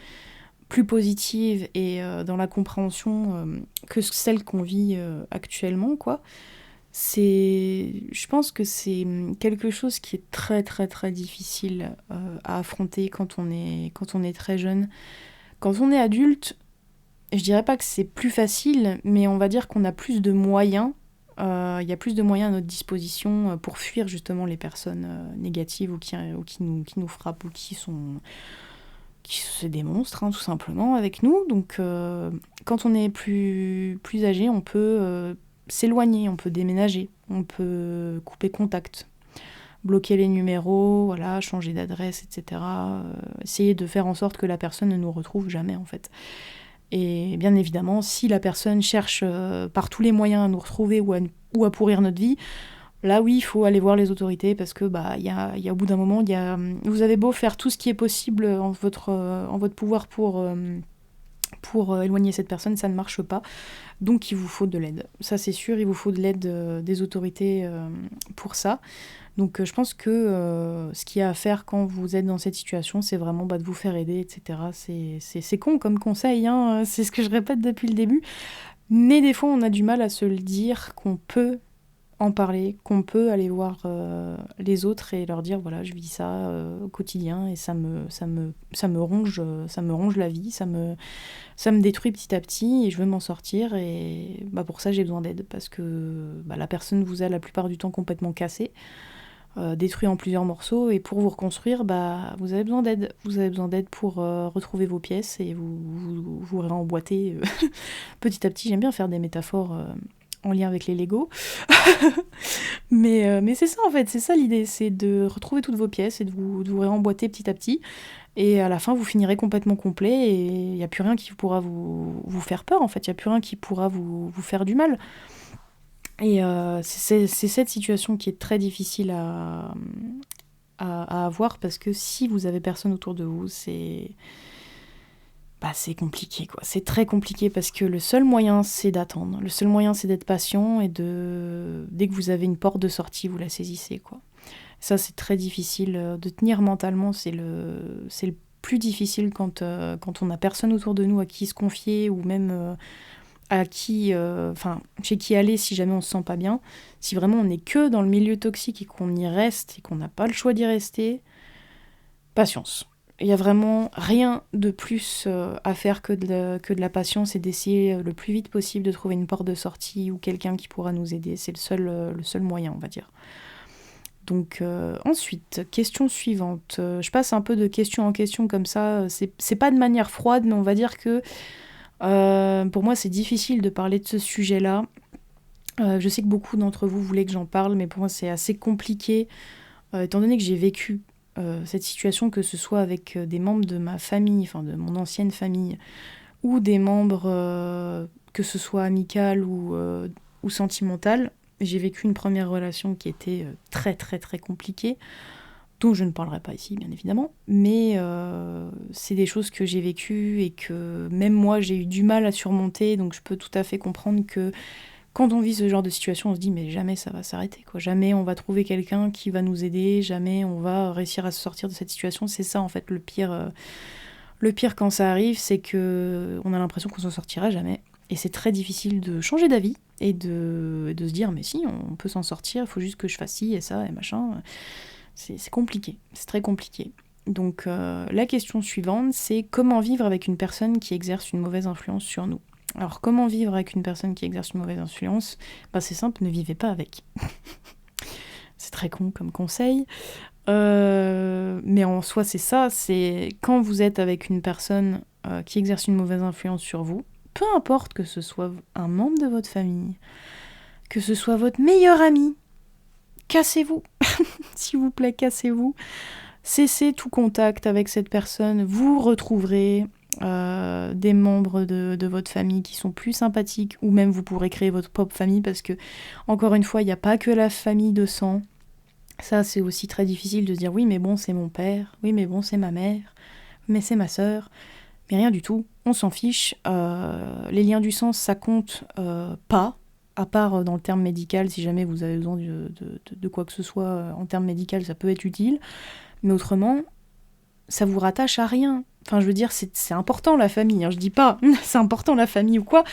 Speaker 1: plus positives et dans la compréhension que celles qu'on vit actuellement, quoi. Je pense que c'est quelque chose qui est très très très difficile à affronter quand on est très jeune. Quand on est adulte, je dirais pas que c'est plus facile, mais on va dire qu'on a plus de moyens. Il y a plus de moyens à notre disposition pour fuir justement les personnes négatives ou qui nous frappent ou qui se démontrent tout simplement avec nous. Donc quand on est plus âgé, on peut s'éloigner, on peut déménager, on peut couper contact, bloquer les numéros, voilà, changer d'adresse, etc. Essayer de faire en sorte que la personne ne nous retrouve jamais, en fait. Et bien évidemment, si la personne cherche par tous les moyens à nous retrouver ou à pourrir notre vie, là oui, il faut aller voir les autorités, parce que y a au bout d'un moment, vous avez beau faire tout ce qui est possible en votre pouvoir pour éloigner cette personne, ça ne marche pas. Donc il vous faut de l'aide. Ça c'est sûr, il vous faut de l'aide des autorités pour ça. Donc je pense que ce qu'il y a à faire quand vous êtes dans cette situation, c'est vraiment de vous faire aider, etc. C'est con comme conseil, hein, c'est ce que je répète depuis le début. Mais des fois, on a du mal à se le dire qu'on peut en parler, qu'on peut aller voir les autres et leur dire voilà, je vis ça au quotidien et ça me ronge la vie, ça me détruit petit à petit et je veux m'en sortir et pour ça j'ai besoin d'aide parce que la personne vous a la plupart du temps complètement cassé, détruit en plusieurs morceaux et pour vous reconstruire, vous avez besoin d'aide. Vous avez besoin d'aide pour retrouver vos pièces et vous réemboîter petit à petit. J'aime bien faire des métaphores en lien avec les Lego. mais c'est ça en fait, c'est ça l'idée, c'est de retrouver toutes vos pièces et de vous réemboîter petit à petit. Et à la fin, vous finirez complètement complet et il n'y a plus rien qui pourra vous faire peur en fait, il n'y a plus rien qui pourra vous faire du mal. Et c'est cette situation qui est très difficile à avoir parce que si vous avez personne autour de vous, c'est compliqué quoi. C'est très compliqué parce que le seul moyen c'est d'attendre, le seul moyen c'est d'être patient et dès que vous avez une porte de sortie, vous la saisissez quoi. Ça c'est très difficile de tenir mentalement, c'est le plus difficile quand on n'a personne autour de nous à qui se confier ou même à qui, chez qui aller si jamais on se sent pas bien. Si vraiment on n'est que dans le milieu toxique et qu'on y reste et qu'on n'a pas le choix d'y rester, patience. Il n'y a vraiment rien de plus à faire que de la patience et d'essayer le plus vite possible de trouver une porte de sortie ou quelqu'un qui pourra nous aider. C'est le seul moyen, on va dire. Donc ensuite, question suivante. Je passe un peu de question en question comme ça. C'est pas de manière froide, mais on va dire que pour moi, c'est difficile de parler de ce sujet-là. Je sais que beaucoup d'entre vous voulaient que j'en parle, mais pour moi, c'est assez compliqué, étant donné que j'ai vécu cette situation, que ce soit avec des membres de ma famille, enfin de mon ancienne famille, ou des membres, que ce soit amicales ou sentimentales. J'ai vécu une première relation qui était très très très compliquée, dont je ne parlerai pas ici, bien évidemment, mais c'est des choses que j'ai vécues et que même moi, j'ai eu du mal à surmonter, donc je peux tout à fait comprendre que quand on vit ce genre de situation, on se dit mais jamais ça va s'arrêter, quoi. Jamais on va trouver quelqu'un qui va nous aider, jamais on va réussir à se sortir de cette situation. C'est ça en fait le pire quand ça arrive, c'est que on a l'impression qu'on s'en sortira jamais. Et c'est très difficile de changer d'avis et de se dire mais si, on peut s'en sortir, il faut juste que je fasse ci et ça et machin. C'est compliqué, c'est très compliqué. Donc la question suivante, c'est comment vivre avec une personne qui exerce une mauvaise influence sur nous. Alors comment vivre avec une personne qui exerce une mauvaise influence ? C'est simple, ne vivez pas avec. C'est très con comme conseil. Mais en soi c'est ça, c'est quand vous êtes avec une personne qui exerce une mauvaise influence sur vous, peu importe que ce soit un membre de votre famille, que ce soit votre meilleur ami, cassez-vous. S'il vous plaît, cassez-vous. Cessez tout contact avec cette personne. Vous retrouverez des membres de votre famille qui sont plus sympathiques, ou même vous pourrez créer votre propre famille parce que, encore une fois, il n'y a pas que la famille de sang. Ça, c'est aussi très difficile de se dire oui, mais bon, c'est mon père. Oui, mais bon, c'est ma mère. Mais c'est ma sœur. Mais rien du tout. On s'en fiche. Les liens du sang, ça compte pas. À part dans le terme médical, si jamais vous avez besoin de quoi que ce soit en termes médical, ça peut être utile. Mais autrement, ça vous rattache à rien. Enfin, je veux dire, c'est important la famille, hein, je dis pas c'est important la famille ou quoi,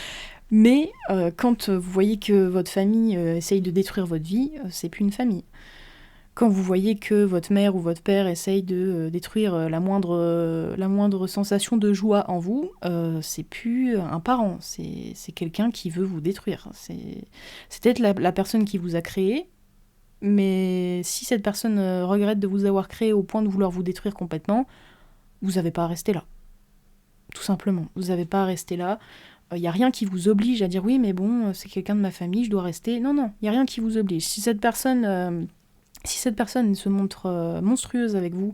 Speaker 1: mais quand vous voyez que votre famille essaye de détruire votre vie, c'est plus une famille. Quand vous voyez que votre mère ou votre père essaye de détruire la moindre sensation de joie en vous, c'est plus un parent, c'est quelqu'un qui veut vous détruire. C'est peut-être la personne qui vous a créé, mais si cette personne regrette de vous avoir créé au point de vouloir vous détruire complètement, vous n'avez pas à rester là. Tout simplement, vous n'avez pas à rester là. Il n'y a rien qui vous oblige à dire oui, mais bon, c'est quelqu'un de ma famille, je dois rester. Non, il n'y a rien qui vous oblige. Si cette personne se montre monstrueuse avec vous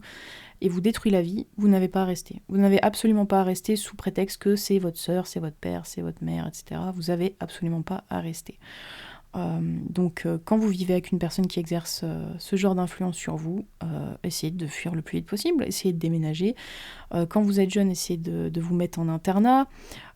Speaker 1: et vous détruit la vie, vous n'avez pas à rester. Vous n'avez absolument pas à rester sous prétexte que c'est votre sœur, c'est votre père, c'est votre mère, etc. Vous n'avez absolument pas à rester. Donc quand vous vivez avec une personne qui exerce ce genre d'influence sur vous, essayez de fuir le plus vite possible, essayez de déménager. Quand vous êtes jeune, essayez de vous mettre en internat,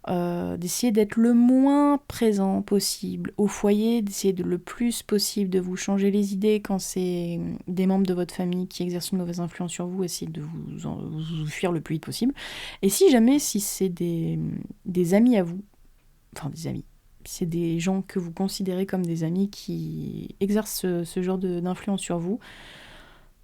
Speaker 1: d'essayer d'être le moins présent possible au foyer, d'essayer le plus possible de vous changer les idées quand c'est des membres de votre famille qui exercent une mauvaise influence sur vous, essayez de vous fuir le plus vite possible. Et si c'est des amis à vous, enfin des amis, c'est des gens que vous considérez comme des amis qui exercent ce genre d'influence sur vous,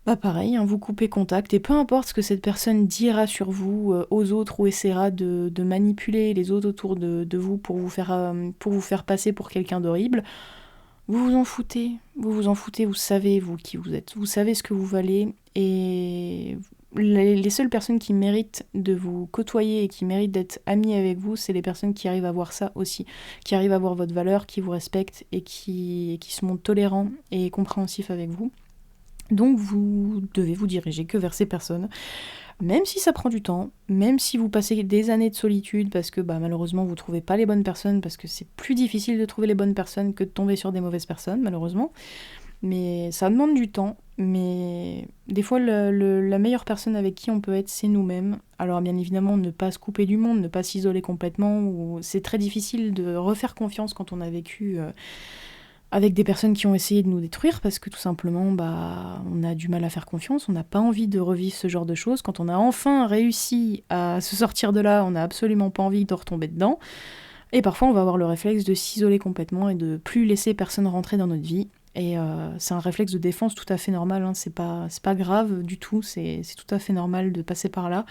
Speaker 1: bah pareil, hein, vous coupez contact et peu importe ce que cette personne dira sur vous aux autres ou essaiera de manipuler les autres autour de vous pour vous faire passer pour quelqu'un d'horrible, vous vous en foutez, vous savez vous qui vous êtes, vous savez ce que vous valez et les seules personnes qui méritent de vous côtoyer et qui méritent d'être amies avec vous, c'est les personnes qui arrivent à voir ça aussi, qui arrivent à voir votre valeur, qui vous respectent et qui se montrent tolérants et compréhensifs avec vous. Donc vous devez vous diriger que vers ces personnes, même si ça prend du temps, même si vous passez des années de solitude parce que malheureusement vous trouvez pas les bonnes personnes, parce que c'est plus difficile de trouver les bonnes personnes que de tomber sur des mauvaises personnes malheureusement, mais ça demande du temps, mais des fois la meilleure personne avec qui on peut être c'est nous-mêmes. Alors bien évidemment ne pas se couper du monde, ne pas s'isoler complètement, ou c'est très difficile de refaire confiance quand on a vécu avec des personnes qui ont essayé de nous détruire, parce que tout simplement, on a du mal à faire confiance, on n'a pas envie de revivre ce genre de choses. Quand on a enfin réussi à se sortir de là, on n'a absolument pas envie de retomber dedans. Et parfois, on va avoir le réflexe de s'isoler complètement et de plus laisser personne rentrer dans notre vie. Et c'est un réflexe de défense tout à fait normal, hein. C'est pas grave du tout, c'est tout à fait normal de passer par là.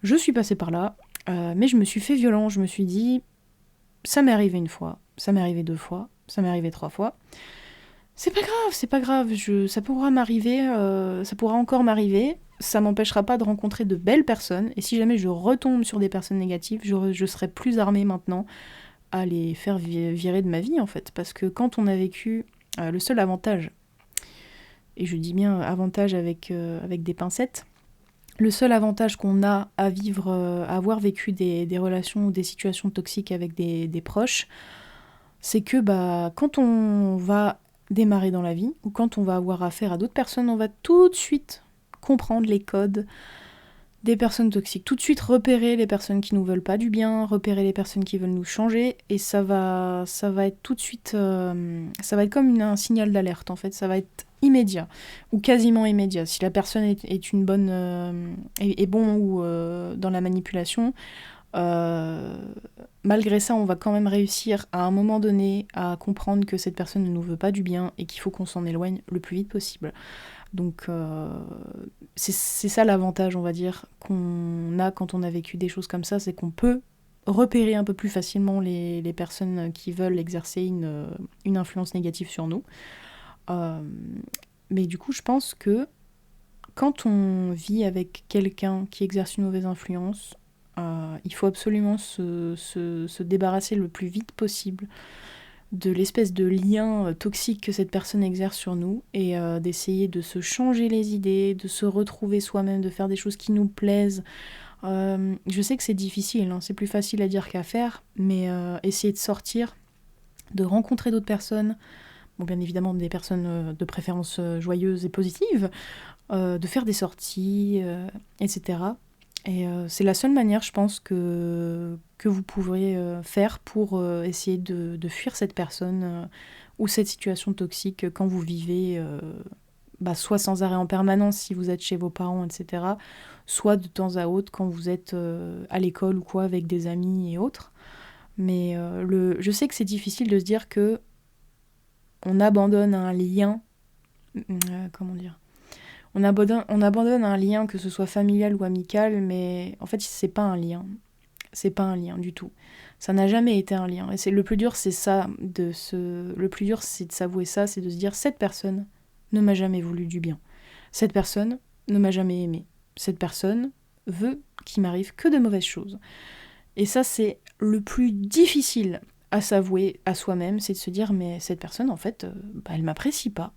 Speaker 1: Je suis passée par là, mais je me suis fait violent, je me suis dit, ça m'est arrivé une fois, ça m'est arrivé 2 fois, ça m'est arrivé 3 fois. C'est pas grave, ça pourra m'arriver, ça pourra encore m'arriver, ça m'empêchera pas de rencontrer de belles personnes, et si jamais je retombe sur des personnes négatives, je serai plus armée maintenant à les faire virer de ma vie en fait, parce que quand on a vécu, le seul avantage, et je dis bien avantage avec des pincettes, le seul avantage qu'on a à vivre, à avoir vécu des relations ou des situations toxiques avec des proches, c'est que quand on va démarrer dans la vie, ou quand on va avoir affaire à d'autres personnes, on va tout de suite comprendre les codes des personnes toxiques, tout de suite repérer les personnes qui nous veulent pas du bien, repérer les personnes qui veulent nous changer, et ça va être tout de suite, ça va être comme un signal d'alerte en fait, ça va être immédiat, ou quasiment immédiat. Si la personne est une bonne, est bon ou dans la manipulation, malgré ça, on va quand même réussir à un moment donné à comprendre que cette personne ne nous veut pas du bien et qu'il faut qu'on s'en éloigne le plus vite possible. Donc c'est ça l'avantage, on va dire, qu'on a quand on a vécu des choses comme ça, c'est qu'on peut repérer un peu plus facilement les personnes qui veulent exercer une influence négative sur nous. Mais du coup, je pense que quand on vit avec quelqu'un qui exerce une mauvaise influence, il faut absolument se débarrasser le plus vite possible de l'espèce de lien toxique que cette personne exerce sur nous, et d'essayer de se changer les idées, de se retrouver soi-même, de faire des choses qui nous plaisent. Je sais que c'est difficile, hein, c'est plus facile à dire qu'à faire, mais essayer de sortir, de rencontrer d'autres personnes, bon, bien évidemment des personnes de préférence joyeuses et positives, de faire des sorties, etc. Et c'est la seule manière, je pense, que vous pourrez faire pour essayer de fuir cette personne ou cette situation toxique quand vous vivez, soit sans arrêt en permanence si vous êtes chez vos parents, etc., soit de temps à autre quand vous êtes à l'école ou quoi, avec des amis et autres. Mais je sais que c'est difficile de se dire que on abandonne un lien, comment dire, on abandonne un lien, que ce soit familial ou amical, mais en fait, c'est pas un lien. C'est pas un lien du tout. Ça n'a jamais été un lien. Et le plus dur, c'est ça, le plus dur, c'est de s'avouer ça, c'est de se dire, cette personne ne m'a jamais voulu du bien. Cette personne ne m'a jamais aimé. Cette personne veut qu'il m'arrive que de mauvaises choses. Et ça, c'est le plus difficile à s'avouer à soi-même, c'est de se dire, mais cette personne, en fait, elle m'apprécie pas.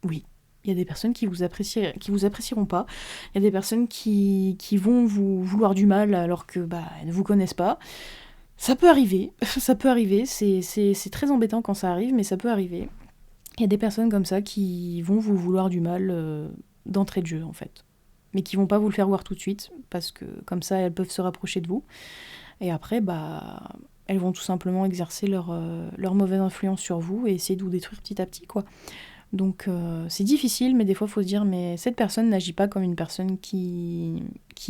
Speaker 1: Oui. Il y a des personnes qui vous apprécieront pas. Il y a des personnes qui vont vous vouloir du mal alors que elles ne vous connaissent pas. Ça peut arriver, ça peut arriver, c'est très embêtant quand ça arrive, mais ça peut arriver. Il y a des personnes comme ça qui vont vous vouloir du mal d'entrée de jeu, en fait. Mais qui vont pas vous le faire voir tout de suite, parce que comme ça, elles peuvent se rapprocher de vous. Et après, bah, elles vont tout simplement exercer leur mauvaise influence sur vous et essayer de vous détruire petit à petit, quoi. Donc c'est difficile, mais des fois il faut se dire, mais cette personne n'agit pas comme une personne qui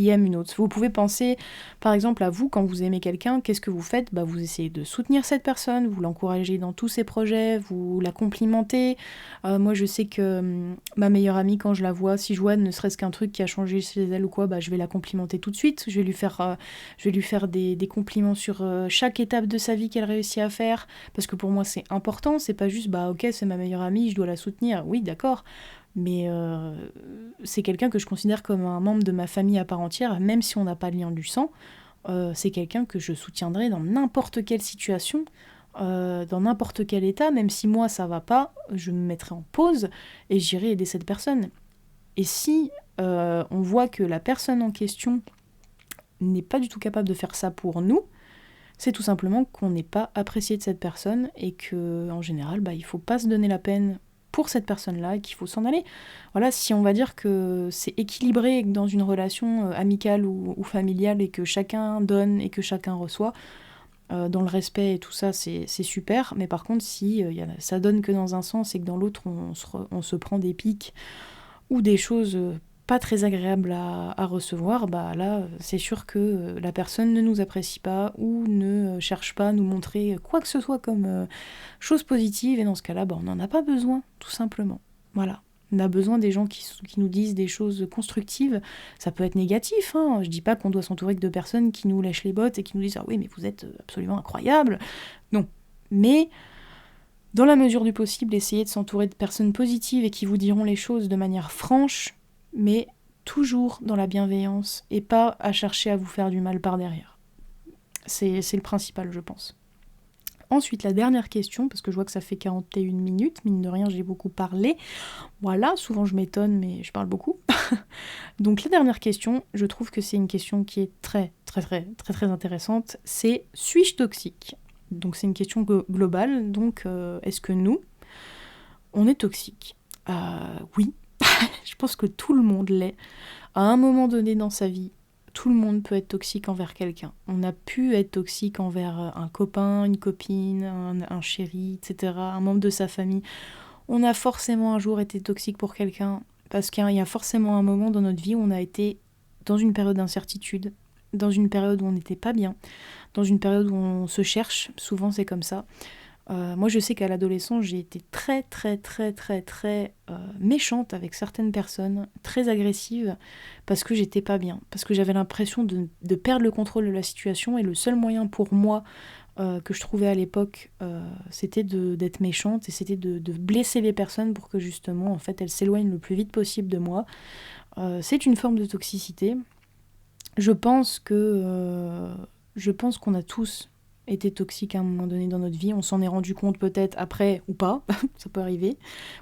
Speaker 1: aime une autre. Vous pouvez penser, par exemple, à vous, quand vous aimez quelqu'un, qu'est-ce que vous faites ? Bah, vous essayez de soutenir cette personne, vous l'encouragez dans tous ses projets, vous la complimentez. Moi, je sais que ma meilleure amie, quand je la vois, si je vois ne serait-ce qu'un truc qui a changé chez elle ou quoi, bah, je vais la complimenter tout de suite. Je vais lui faire des compliments sur chaque étape de sa vie qu'elle réussit à faire, parce que pour moi, c'est important. C'est pas juste, bah ok, c'est ma meilleure amie, je dois la soutenir. Oui, d'accord. Mais c'est quelqu'un que je considère comme un membre de ma famille à part entière, même si on n'a pas de lien du sang. C'est quelqu'un que je soutiendrai dans n'importe quelle situation, dans n'importe quel état, même si moi ça va pas, je me mettrai en pause et j'irai aider cette personne. Et si on voit que la personne en question n'est pas du tout capable de faire ça pour nous, c'est tout simplement qu'on n'est pas apprécié de cette personne et que en général, bah, il faut pas se donner la peine pour cette personne-là et qu'il faut s'en aller. Voilà, si on va dire que c'est équilibré dans une relation amicale ou familiale et que chacun donne et que chacun reçoit, dans le respect et tout ça, c'est super. Mais par contre, si ça donne que dans un sens et que dans l'autre, on se prend des pics ou des choses pas très agréables à recevoir, bah là, c'est sûr que la personne ne nous apprécie pas ou ne cherche pas à nous montrer quoi que ce soit comme chose positive, et dans ce cas-là, bah, on n'en a pas besoin, tout simplement. Voilà. On a besoin des gens qui nous disent des choses constructives. Ça peut être négatif, hein. Je dis pas qu'on doit s'entourer que de personnes qui nous lèchent les bottes et qui nous disent « Ah oui, mais vous êtes absolument incroyable !» Non. Mais dans la mesure du possible, essayez de s'entourer de personnes positives et qui vous diront les choses de manière franche, mais toujours dans la bienveillance et pas à chercher à vous faire du mal par derrière. C'est le principal, je pense. Ensuite, la dernière question, parce que je vois que ça fait 41 minutes, mine de rien, j'ai beaucoup parlé. Voilà, souvent je m'étonne, mais je parle beaucoup. Donc la dernière question, je trouve que c'est une question qui est très, très, très, très, très intéressante. C'est « Suis-je toxique ?» Donc c'est une question globale. Donc est-ce que nous, on est toxique ? Oui. Je pense que tout le monde l'est. À un moment donné dans sa vie, tout le monde peut être toxique envers quelqu'un. On a pu être toxique envers un copain, une copine, un chéri, etc., un membre de sa famille. On a forcément un jour été toxique pour quelqu'un, parce qu'il y a forcément un moment dans notre vie où on a été dans une période d'incertitude, dans une période où on n'était pas bien, dans une période où on se cherche, souvent c'est comme ça. Moi je sais qu'à l'adolescence j'ai été très très très très très méchante avec certaines personnes, très agressive, parce que j'étais pas bien, parce que j'avais l'impression de perdre le contrôle de la situation, et le seul moyen pour moi que je trouvais à l'époque, c'était d'être méchante, et c'était de blesser les personnes pour que justement en fait elles s'éloignent le plus vite possible de moi. C'est une forme de toxicité. Je pense qu'on a tous été toxiques à un moment donné dans notre vie. On s'en est rendu compte peut-être après ou pas, ça peut arriver.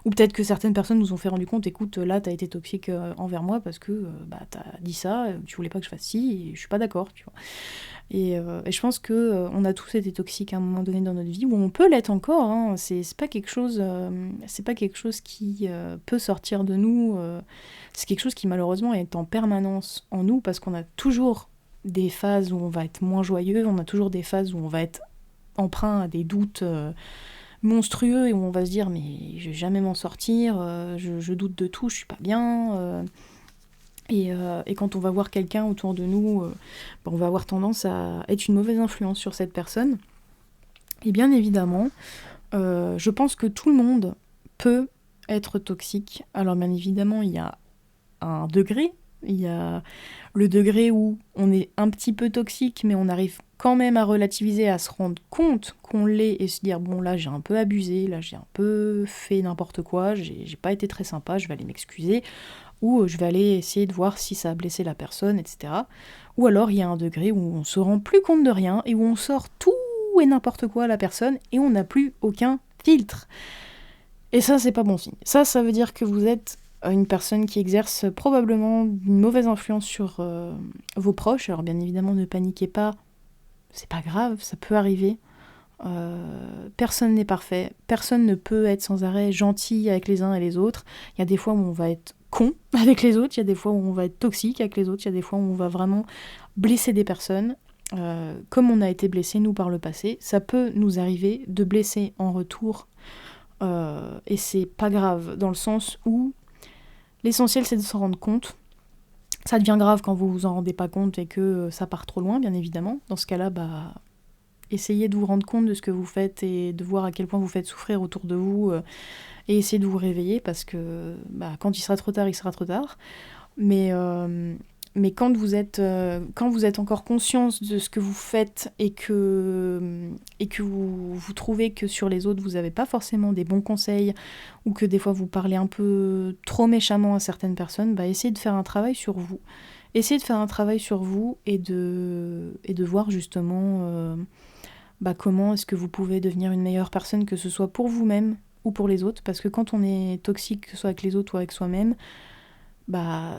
Speaker 1: Ou peut-être que certaines personnes nous ont fait rendu compte, écoute, là t'as été toxique envers moi parce que t'as dit ça, tu voulais pas que je fasse ci, et je suis pas d'accord, tu vois. Et je pense que on a tous été toxiques à un moment donné dans notre vie, où on peut l'être encore, hein. C'est pas quelque chose qui peut sortir de nous. C'est quelque chose qui malheureusement est en permanence en nous, parce qu'on a toujours des phases où on va être moins joyeux, on a toujours des phases où on va être emprunt à des doutes monstrueux, et où on va se dire mais je vais jamais m'en sortir, je doute de tout, je suis pas bien. Et quand on va voir quelqu'un autour de nous, on va avoir tendance à être une mauvaise influence sur cette personne. Et bien évidemment, je pense que tout le monde peut être toxique. Alors bien évidemment, il y a un degré. Il y a le degré où on est un petit peu toxique, mais on arrive quand même à relativiser, à se rendre compte qu'on l'est, et se dire bon là j'ai un peu abusé, là j'ai un peu fait n'importe quoi, j'ai pas été très sympa, je vais aller m'excuser, ou je vais aller essayer de voir si ça a blessé la personne, etc. Ou alors il y a un degré où on se rend plus compte de rien, et où on sort tout et n'importe quoi à la personne, et on n'a plus aucun filtre. Et ça, c'est pas bon signe. Ça veut dire que vous êtes une personne qui exerce probablement une mauvaise influence sur vos proches. Alors bien évidemment, ne paniquez pas, c'est pas grave, ça peut arriver. Personne n'est parfait, personne ne peut être sans arrêt gentil avec les uns et les autres. Il y a des fois où on va être con avec les autres, il y a des fois où on va être toxique avec les autres, il y a des fois où on va vraiment blesser des personnes. Comme on a été blessé nous par le passé, ça peut nous arriver de blesser en retour, et c'est pas grave, dans le sens où l'essentiel c'est de s'en rendre compte. Ça devient grave quand vous vous en rendez pas compte et que ça part trop loin, bien évidemment. Dans ce cas-là, essayez de vous rendre compte de ce que vous faites et de voir à quel point vous faites souffrir autour de vous, et essayez de vous réveiller, parce que quand il sera trop tard, il sera trop tard. Mais quand vous êtes encore conscience de ce que vous faites et que vous trouvez que sur les autres, vous n'avez pas forcément des bons conseils, ou que des fois vous parlez un peu trop méchamment à certaines personnes, essayez de faire un travail sur vous. Essayez de faire un travail sur vous et de voir justement comment est-ce que vous pouvez devenir une meilleure personne, que ce soit pour vous-même ou pour les autres. Parce que quand on est toxique, que ce soit avec les autres ou avec soi-même,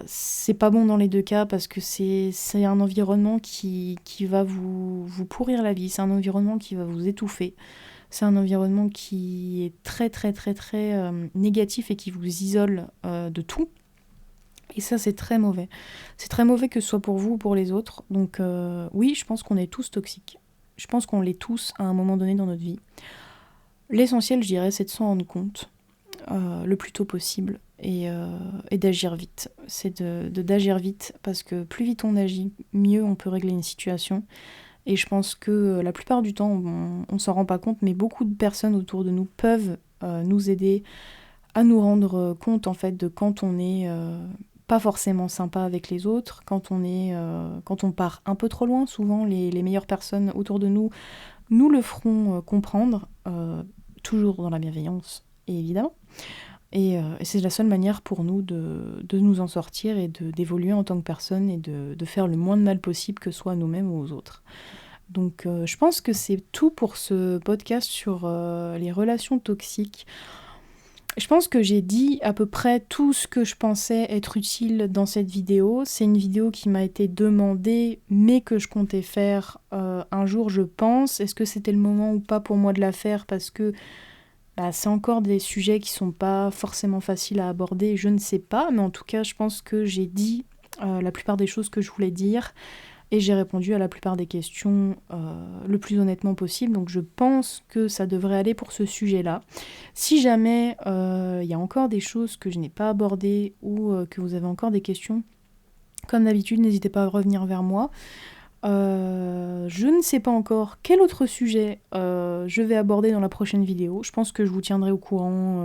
Speaker 1: c'est pas bon dans les deux cas, parce que c'est un environnement qui va vous pourrir la vie, c'est un environnement qui va vous étouffer, c'est un environnement qui est très très très très négatif et qui vous isole de tout. Et ça, c'est très mauvais. C'est très mauvais, que ce soit pour vous ou pour les autres. Donc oui, je pense qu'on est tous toxiques. Je pense qu'on l'est tous à un moment donné dans notre vie. L'essentiel, je dirais, c'est de s'en rendre compte le plus tôt possible, et d'agir vite. C'est d'agir vite, parce que plus vite on agit, mieux on peut régler une situation. Et je pense que la plupart du temps, on s'en rend pas compte, mais beaucoup de personnes autour de nous peuvent nous aider à nous rendre compte, en fait, de quand on est pas forcément sympa avec les autres, quand on part un peu trop loin. Souvent, les meilleures personnes autour de nous le feront comprendre, toujours dans la bienveillance, évidemment. Et c'est la seule manière pour nous de nous en sortir et d'évoluer en tant que personne, et de faire le moins de mal possible, que ce soit à nous-mêmes ou aux autres. Donc je pense que c'est tout pour ce podcast sur les relations toxiques. Je pense que j'ai dit à peu près tout ce que je pensais être utile dans cette vidéo. C'est une vidéo qui m'a été demandée, mais que je comptais faire un jour, je pense. Est-ce que c'était le moment ou pas pour moi de la faire, parce que c'est encore des sujets qui sont pas forcément faciles à aborder, je ne sais pas, mais en tout cas, je pense que j'ai dit la plupart des choses que je voulais dire, et j'ai répondu à la plupart des questions le plus honnêtement possible, donc je pense que ça devrait aller pour ce sujet-là. Si jamais il y a encore des choses que je n'ai pas abordées, ou que vous avez encore des questions, comme d'habitude, n'hésitez pas à revenir vers moi. Je ne sais pas encore quel autre sujet je vais aborder dans la prochaine vidéo. Je pense que je vous tiendrai au courant.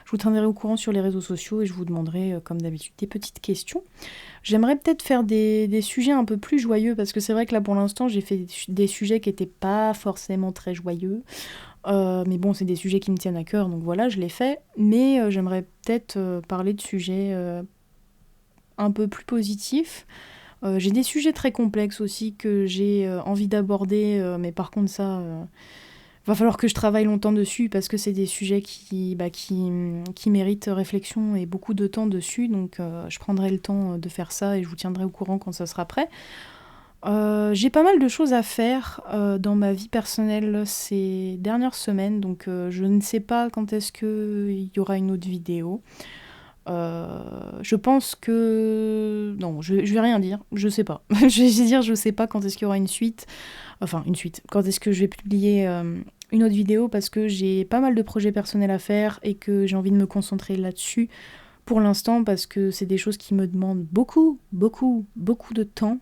Speaker 1: Je vous tiendrai au courant sur les réseaux sociaux, et je vous demanderai, comme d'habitude, des petites questions. J'aimerais peut-être faire des sujets un peu plus joyeux, parce que c'est vrai que là, pour l'instant, j'ai fait des sujets qui n'étaient pas forcément très joyeux. Mais bon, c'est des sujets qui me tiennent à cœur, donc voilà, je l'ai fait. Mais j'aimerais peut-être parler de sujets un peu plus positifs. J'ai des sujets très complexes aussi que j'ai envie d'aborder, mais par contre ça, va falloir que je travaille longtemps dessus, parce que c'est des sujets qui méritent réflexion et beaucoup de temps dessus, donc je prendrai le temps de faire ça, et je vous tiendrai au courant quand ça sera prêt. J'ai pas mal de choses à faire dans ma vie personnelle ces dernières semaines, donc je ne sais pas quand est-ce qu'il y aura une autre vidéo. Je pense que... Non, je vais rien dire, je sais pas. Je vais dire je sais pas quand est-ce qu'il y aura une suite. Enfin, une suite. Quand est-ce que je vais publier une autre vidéo, parce que j'ai pas mal de projets personnels à faire, et que j'ai envie de me concentrer là-dessus pour l'instant, parce que c'est des choses qui me demandent beaucoup, beaucoup, beaucoup de temps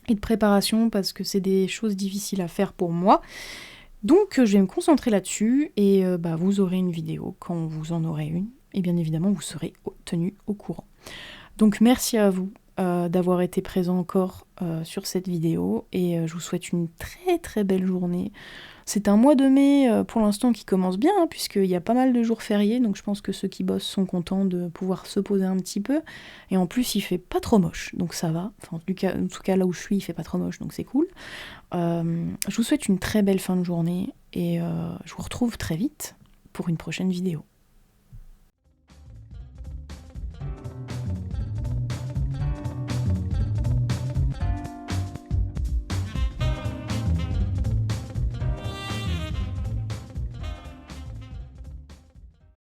Speaker 1: et de préparation, parce que c'est des choses difficiles à faire pour moi. Donc je vais me concentrer là-dessus, et vous aurez une vidéo quand vous en aurez une. Et bien évidemment, vous serez tenu au courant. Donc merci à vous d'avoir été présent encore sur cette vidéo, et je vous souhaite une très très belle journée. C'est un mois de mai pour l'instant qui commence bien, puisqu'il y a pas mal de jours fériés, donc je pense que ceux qui bossent sont contents de pouvoir se poser un petit peu. Et en plus, il fait pas trop moche, donc ça va. Enfin, en tout cas là où je suis, il fait pas trop moche, donc c'est cool. Je vous souhaite une très belle fin de journée, et je vous retrouve très vite pour une prochaine vidéo.